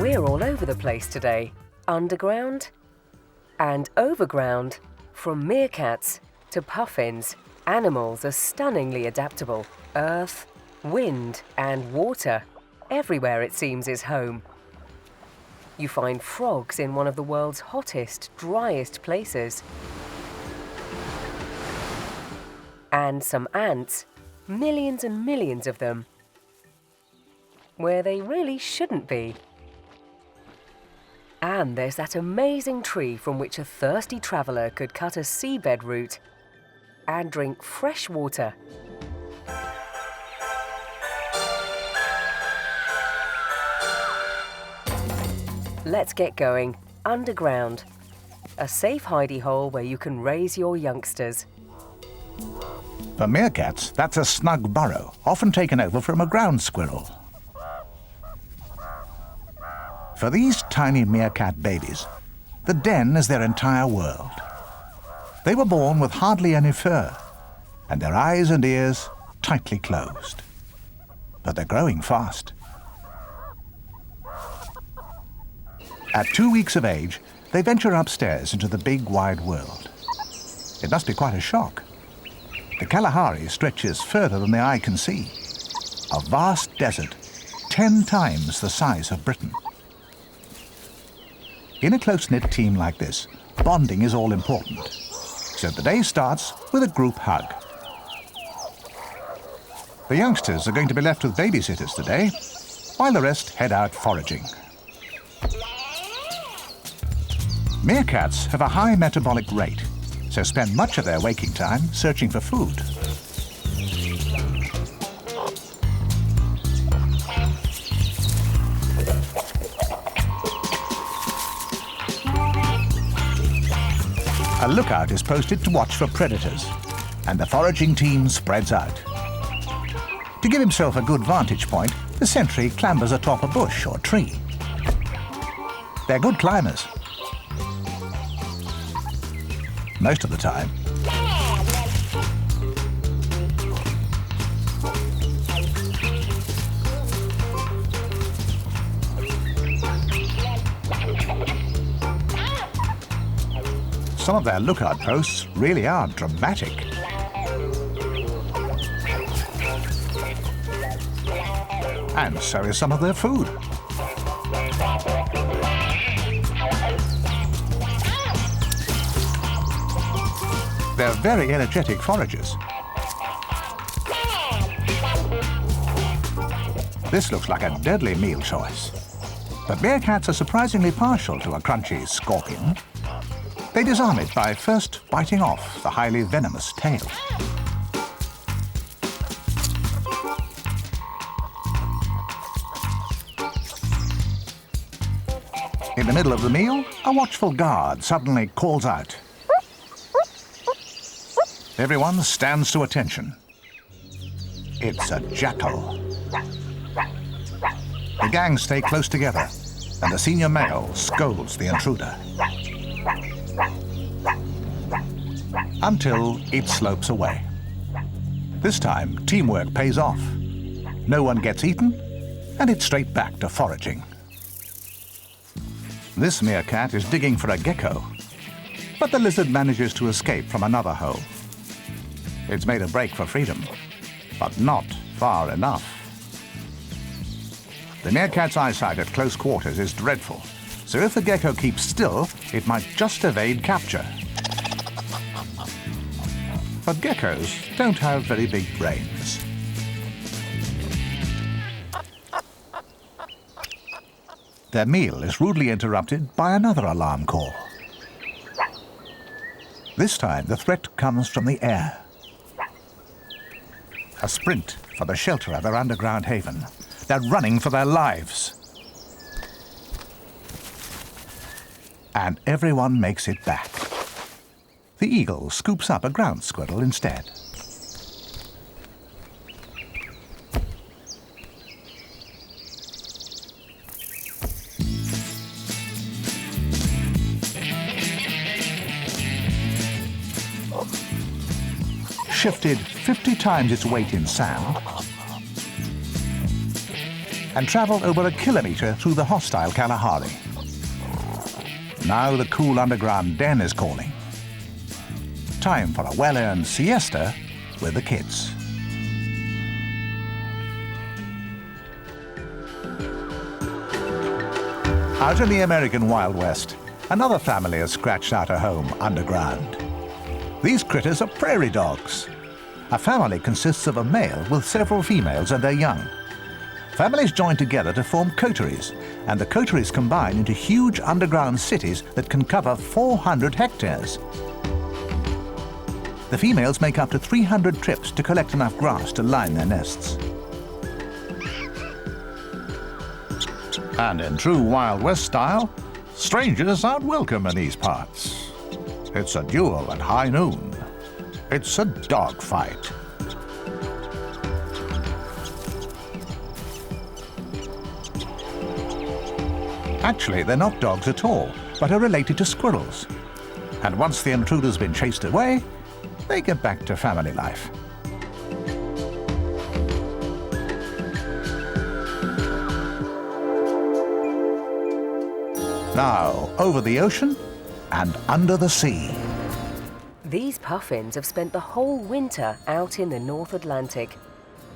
We're all over the place today, underground and overground. From meerkats to puffins, animals are stunningly adaptable. Earth, wind and water, everywhere it seems is home. You find frogs in one of the world's hottest, driest places. And some ants, millions and millions of them, where they really shouldn't be. And there's that amazing tree from which a thirsty traveller could cut a seabed route and drink fresh water. Let's get going underground, a safe hidey hole where you can raise your youngsters. For meerkats, that's a snug burrow, often taken over from a ground squirrel. For these tiny meerkat babies, the den is their entire world. They were born with hardly any fur, and their eyes and ears tightly closed. But they're growing fast. At 2 weeks of age, they venture upstairs into the big wide world. It must be quite a shock. The Kalahari stretches further than the eye can see. A vast desert, 10 times the size of Britain. In a close-knit team like this, bonding is all important. So the day starts with a group hug. The youngsters are going to be left with babysitters today, while the rest head out foraging. Meerkats have a high metabolic rate, so spend much of their waking time searching for food. A lookout is posted to watch for predators, and the foraging team spreads out. To give himself a good vantage point, the sentry clambers atop a bush or tree. They're good climbers. Most of the time. Some of their lookout posts really are dramatic. And so is some of their food. They're very energetic foragers. This looks like a deadly meal choice. But meerkats are surprisingly partial to a crunchy scorpion. They disarm it by first biting off the highly venomous tail. In the middle of the meal, a watchful guard suddenly calls out. Everyone stands to attention. It's a jackal. The gang stay close together, and the senior male scolds the intruder. Until it slopes away. This time, teamwork pays off. No one gets eaten, and it's straight back to foraging. This meerkat is digging for a gecko, but the lizard manages to escape from another hole. It's made a break for freedom, but not far enough. The meerkat's eyesight at close quarters is dreadful, so if the gecko keeps still, it might just evade capture. But geckos don't have very big brains. Their meal is rudely interrupted by another alarm call. This time, the threat comes from the air. A sprint for the shelter of their underground haven. They're running for their lives. And everyone makes it back. The eagle scoops up a ground squirrel instead. Shifted 50 times its weight in sand, and travelled over a kilometre through the hostile Kalahari. Now the cool underground den is calling. Time for a well-earned siesta with the kids. Out in the American Wild West, another family has scratched out a home underground. These critters are prairie dogs. A family consists of a male with several females and their young. Families join together to form coteries, and the coteries combine into huge underground cities that can cover 400 hectares. The females make up to 300 trips to collect enough grass to line their nests. And in true Wild West style, strangers aren't welcome in these parts. It's a duel at high noon. It's a dogfight. Actually, they're not dogs at all, but are related to squirrels. And once the intruder's been chased away, they get back to family life. Now, over the ocean and under the sea. These puffins have spent the whole winter out in the North Atlantic,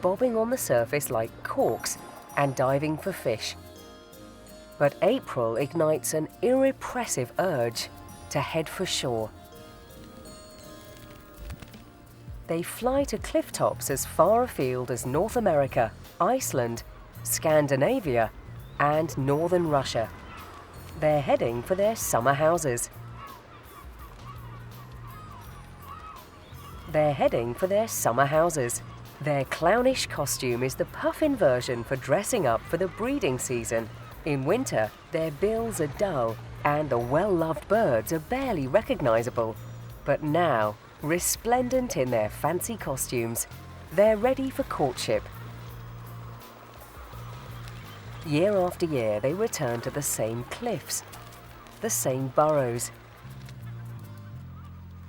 bobbing on the surface like corks and diving for fish. But April ignites an irrepressive urge to head for shore. They fly to cliff tops as far afield as North America, Iceland, Scandinavia, and northern Russia. They're heading for their summer houses. Their clownish costume is the puffin version for dressing up for the breeding season. In winter, their bills are dull and the well-loved birds are barely recognizable. But now, resplendent in their fancy costumes, they're ready for courtship. Year after year, they return to the same cliffs, the same burrows.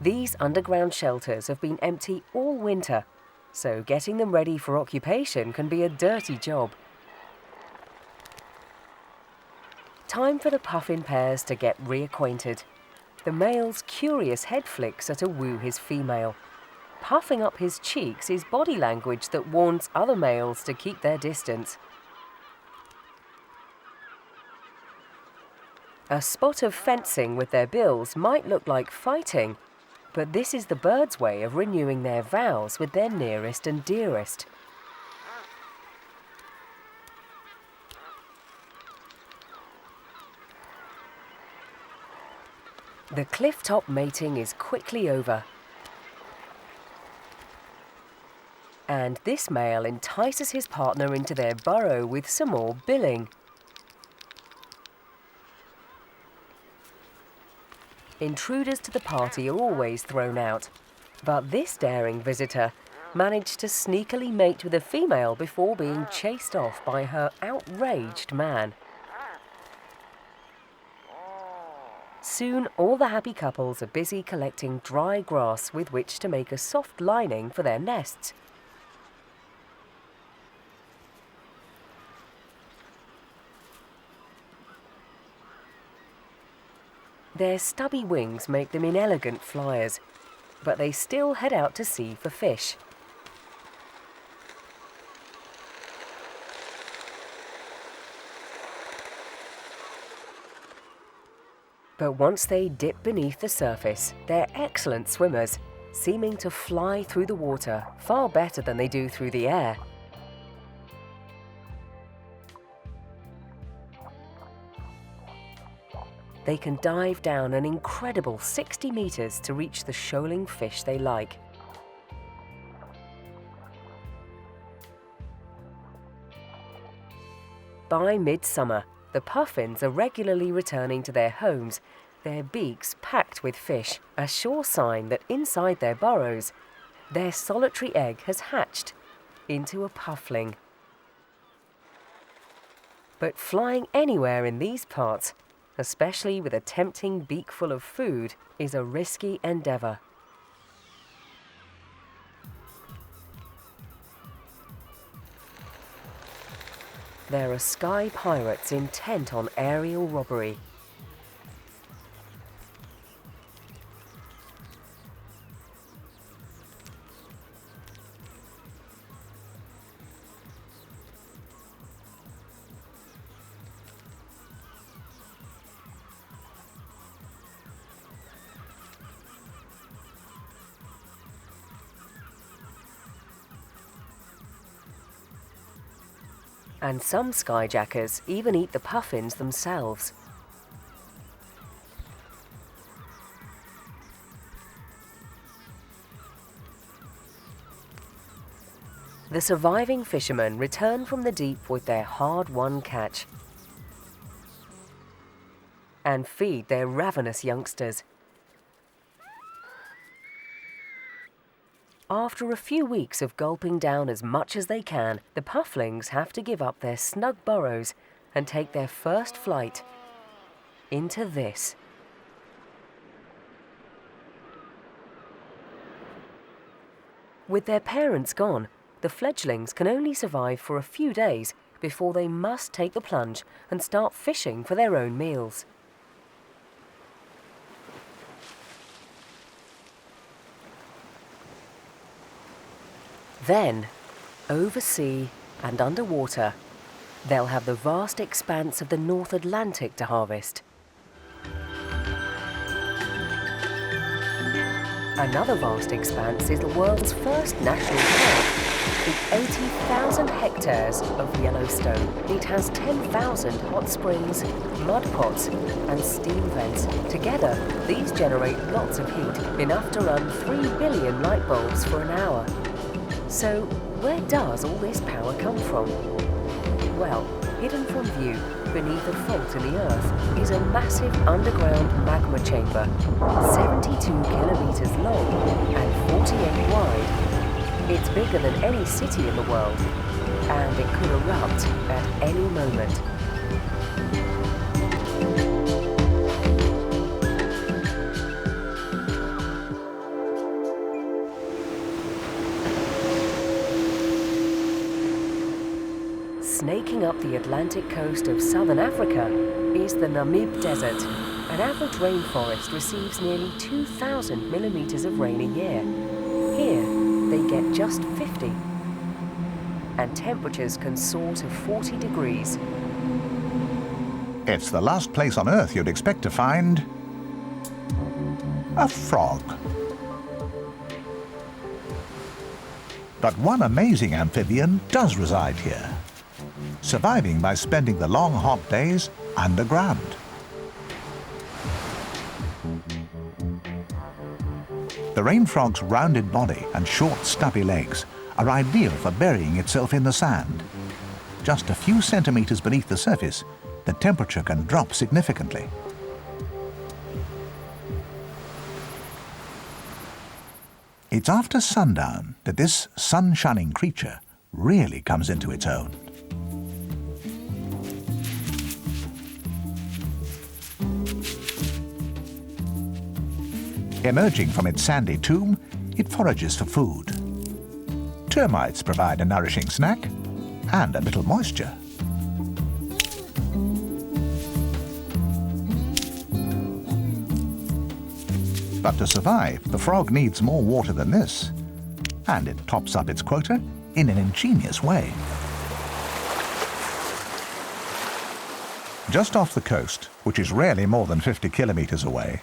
These underground shelters have been empty all winter, so getting them ready for occupation can be a dirty job. Time for the puffin pairs to get reacquainted. The male's curious head flicks are to woo his female. Puffing up his cheeks is body language that warns other males to keep their distance. A spot of fencing with their bills might look like fighting, but this is the birds' way of renewing their vows with their nearest and dearest. The cliff-top mating is quickly over. And this male entices his partner into their burrow with some more billing. Intruders to the party are always thrown out, but this daring visitor managed to sneakily mate with a female before being chased off by her outraged man. Soon, all the happy couples are busy collecting dry grass with which to make a soft lining for their nests. Their stubby wings make them inelegant flyers, but they still head out to sea for fish. But once they dip beneath the surface, they're excellent swimmers, seeming to fly through the water far better than they do through the air. They can dive down an incredible 60 meters to reach the shoaling fish they like. By midsummer, the puffins are regularly returning to their homes, their beaks packed with fish, a sure sign that inside their burrows, their solitary egg has hatched into a puffling. But flying anywhere in these parts, especially with a tempting beak full of food, is a risky endeavor. There are sky pirates intent on aerial robbery. And some skyjackers even eat the puffins themselves. The surviving fishermen return from the deep with their hard-won catch and feed their ravenous youngsters. After a few weeks of gulping down as much as they can, the pufflings have to give up their snug burrows and take their first flight into this. With their parents gone, the fledglings can only survive for a few days before they must take the plunge and start fishing for their own meals. Then, over sea and underwater, they'll have the vast expanse of the North Atlantic to harvest. Another vast expanse is the world's first national park, the 80,000 hectares of Yellowstone. It has 10,000 hot springs, mud pots, and steam vents. Together, these generate lots of heat, enough to run 3 billion light bulbs for an hour. So, where does all this power come from? Well, hidden from view beneath a fault in the Earth is a massive underground magma chamber, 72 kilometers long and 48 wide. It's bigger than any city in the world, and it could erupt at any moment. Snaking up the Atlantic coast of southern Africa is the Namib Desert. An average rainforest receives nearly 2,000 millimeters of rain a year. Here, they get just 50. And temperatures can soar to 40 degrees. It's the last place on Earth you'd expect to find a frog. But one amazing amphibian does reside here, surviving by spending the long hot days underground. The rain frog's rounded body and short stubby legs are ideal for burying itself in the sand. Just a few centimeters beneath the surface, the temperature can drop significantly. It's after sundown that this sun-shunning creature really comes into its own. Emerging from its sandy tomb, it forages for food. Termites provide a nourishing snack and a little moisture. But to survive, the frog needs more water than this, and it tops up its quota in an ingenious way. Just off the coast, which is rarely more than 50 kilometers away,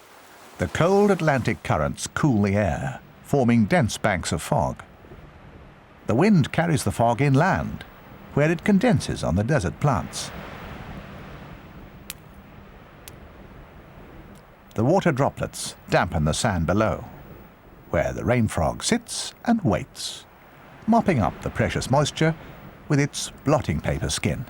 the cold Atlantic currents cool the air, forming dense banks of fog. The wind carries the fog inland, where it condenses on the desert plants. The water droplets dampen the sand below, where the rain frog sits and waits, mopping up the precious moisture with its blotting paper skin.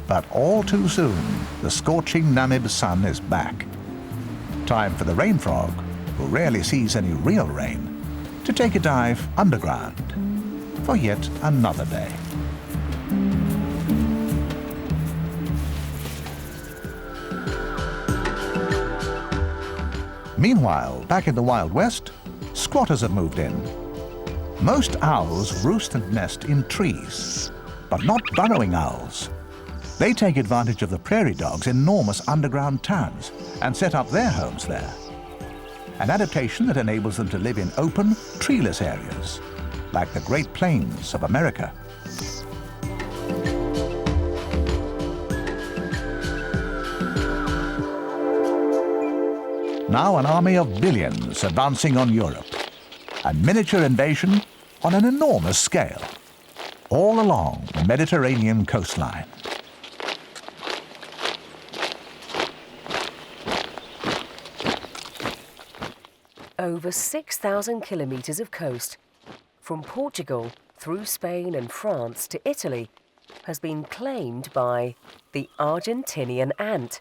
But all too soon, the scorching Namib sun is back. Time for the rain frog, who rarely sees any real rain, to take a dive underground for yet another day. Meanwhile, back in the Wild West, squatters have moved in. Most owls roost and nest in trees, but not burrowing owls. They take advantage of the prairie dogs' enormous underground towns and set up their homes there. An adaptation that enables them to live in open, treeless areas, like the Great Plains of America. Now an army of billions advancing on Europe. A miniature invasion on an enormous scale, all along the Mediterranean coastline. Over 6,000 kilometres of coast, from Portugal through Spain and France to Italy, has been claimed by the Argentinian ant.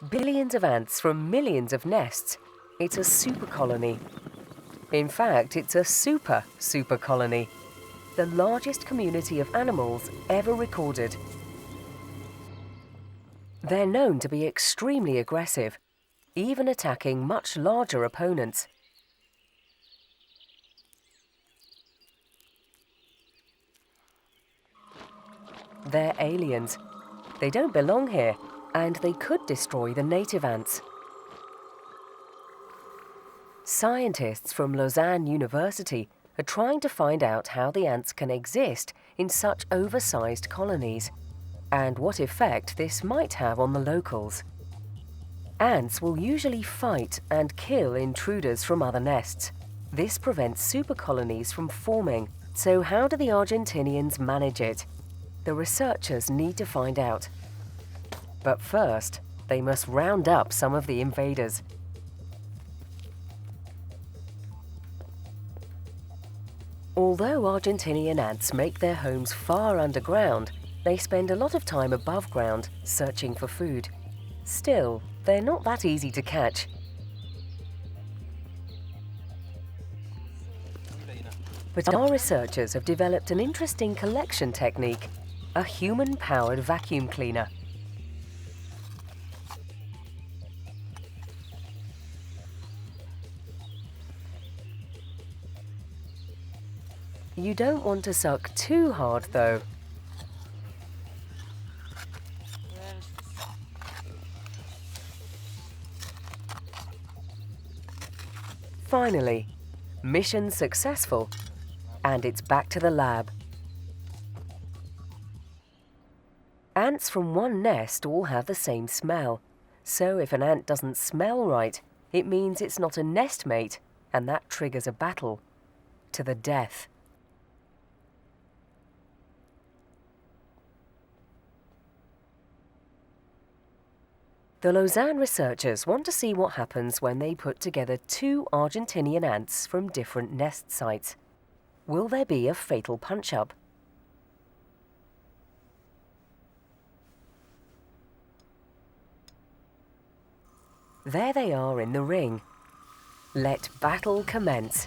Billions of ants from millions of nests. It's a super colony. In fact, it's a super colony, the largest community of animals ever recorded. They're known to be extremely aggressive, even attacking much larger opponents. They're aliens. They don't belong here, and they could destroy the native ants. Scientists from Lausanne University are trying to find out how the ants can exist in such oversized colonies, and what effect this might have on the locals. Ants will usually fight and kill intruders from other nests. This prevents super colonies from forming. So how do the Argentinians manage it? The researchers need to find out. But first, they must round up some of the invaders. Although Argentinian ants make their homes far underground, they spend a lot of time above ground searching for food. Still, they're not that easy to catch. But our researchers have developed an interesting collection technique, a human-powered vacuum cleaner. You don't want to suck too hard, though. Finally, mission successful, and it's back to the lab. Ants from one nest all have the same smell, so if an ant doesn't smell right, it means it's not a nest mate, and that triggers a battle to the death. The Lausanne researchers want to see what happens when they put together two Argentinian ants from different nest sites. Will there be a fatal punch-up? There they are in the ring. Let battle commence.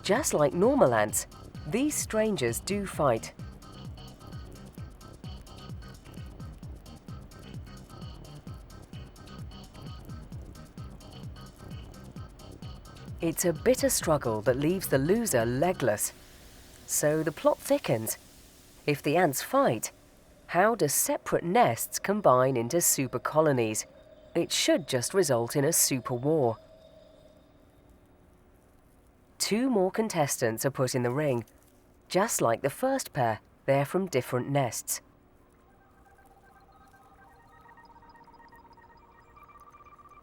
Just like normal ants, these strangers do fight. It's a bitter struggle that leaves the loser legless. So the plot thickens. If the ants fight, how do separate nests combine into super colonies? It should just result in a super war. Two more contestants are put in the ring. Just like the first pair, they're from different nests.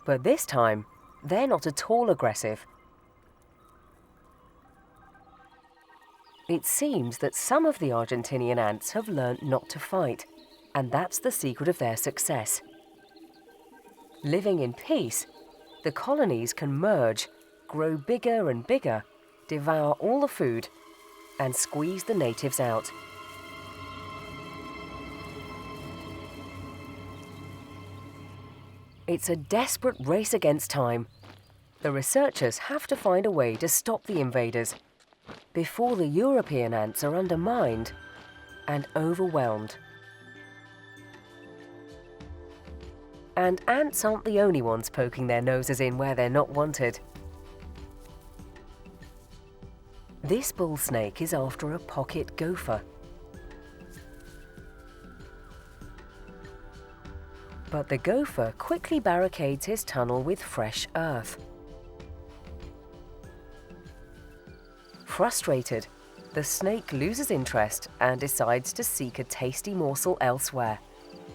But this time, they're not at all aggressive. It seems that some of the Argentinian ants have learnt not to fight, and that's the secret of their success. Living in peace, the colonies can merge, grow bigger and bigger, devour all the food, and squeeze the natives out. It's a desperate race against time. The researchers have to find a way to stop the invaders before the European ants are undermined and overwhelmed. And ants aren't the only ones poking their noses in where they're not wanted. This bull snake is after a pocket gopher. But the gopher quickly barricades his tunnel with fresh earth. Frustrated, the snake loses interest and decides to seek a tasty morsel elsewhere.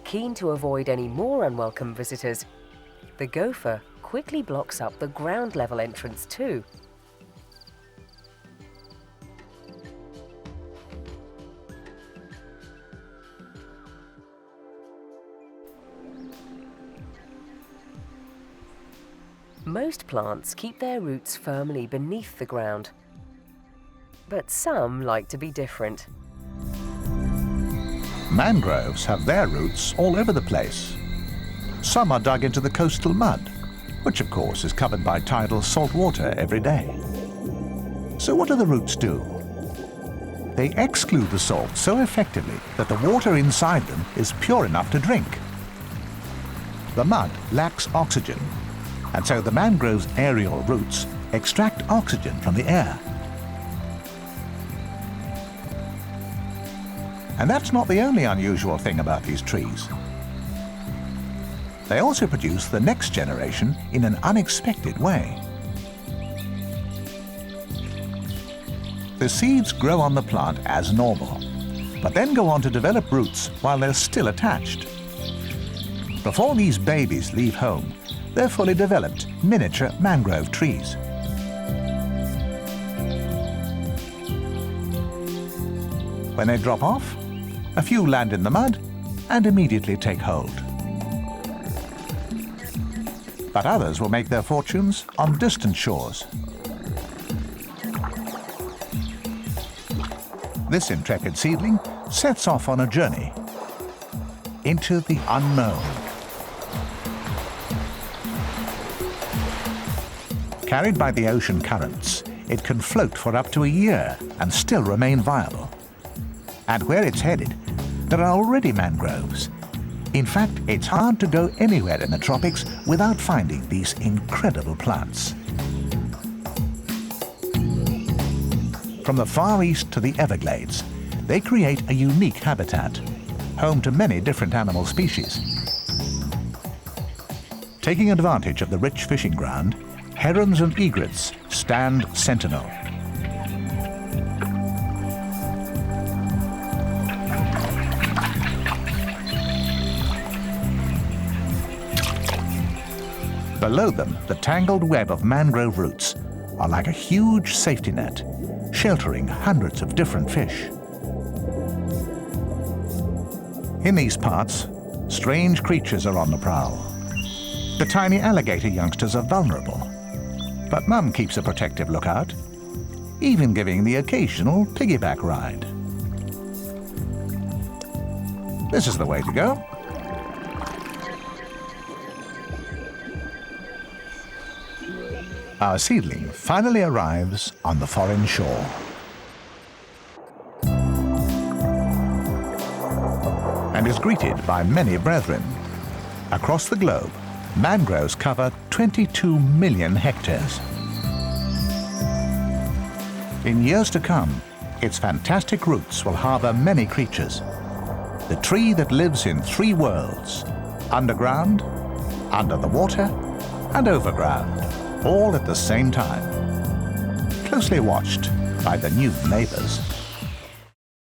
Keen to avoid any more unwelcome visitors, the gopher quickly blocks up the ground level entrance too. Most plants keep their roots firmly beneath the ground, but some like to be different. Mangroves have their roots all over the place. Some are dug into the coastal mud, which of course is covered by tidal salt water every day. So what do the roots do? They exclude the salt so effectively that the water inside them is pure enough to drink. The mud lacks oxygen, and so the mangrove's aerial roots extract oxygen from the air. And that's not the only unusual thing about these trees. They also produce the next generation in an unexpected way. The seeds grow on the plant as normal, but then go on to develop roots while they're still attached. Before these babies leave home, they're fully developed miniature mangrove trees. When they drop off, a few land in the mud and immediately take hold. But others will make their fortunes on distant shores. This intrepid seedling sets off on a journey into the unknown. Carried by the ocean currents, it can float for up to a year and still remain viable. And where it's headed, there are already mangroves. In fact, it's hard to go anywhere in the tropics without finding these incredible plants. From the Far East to the Everglades, they create a unique habitat, home to many different animal species. Taking advantage of the rich fishing ground, herons and egrets stand sentinel. Below them, the tangled web of mangrove roots are like a huge safety net, sheltering hundreds of different fish. In these parts, strange creatures are on the prowl. The tiny alligator youngsters are vulnerable, but Mum keeps a protective lookout, even giving the occasional piggyback ride. This is the way to go. Our seedling finally arrives on the foreign shore. And is greeted by many brethren. Across the globe, mangroves cover 22 million hectares. In years to come, its fantastic roots will harbor many creatures. The tree that lives in 3 worlds: underground, under the water, and overground, all at the same time. Closely watched by the new neighbors.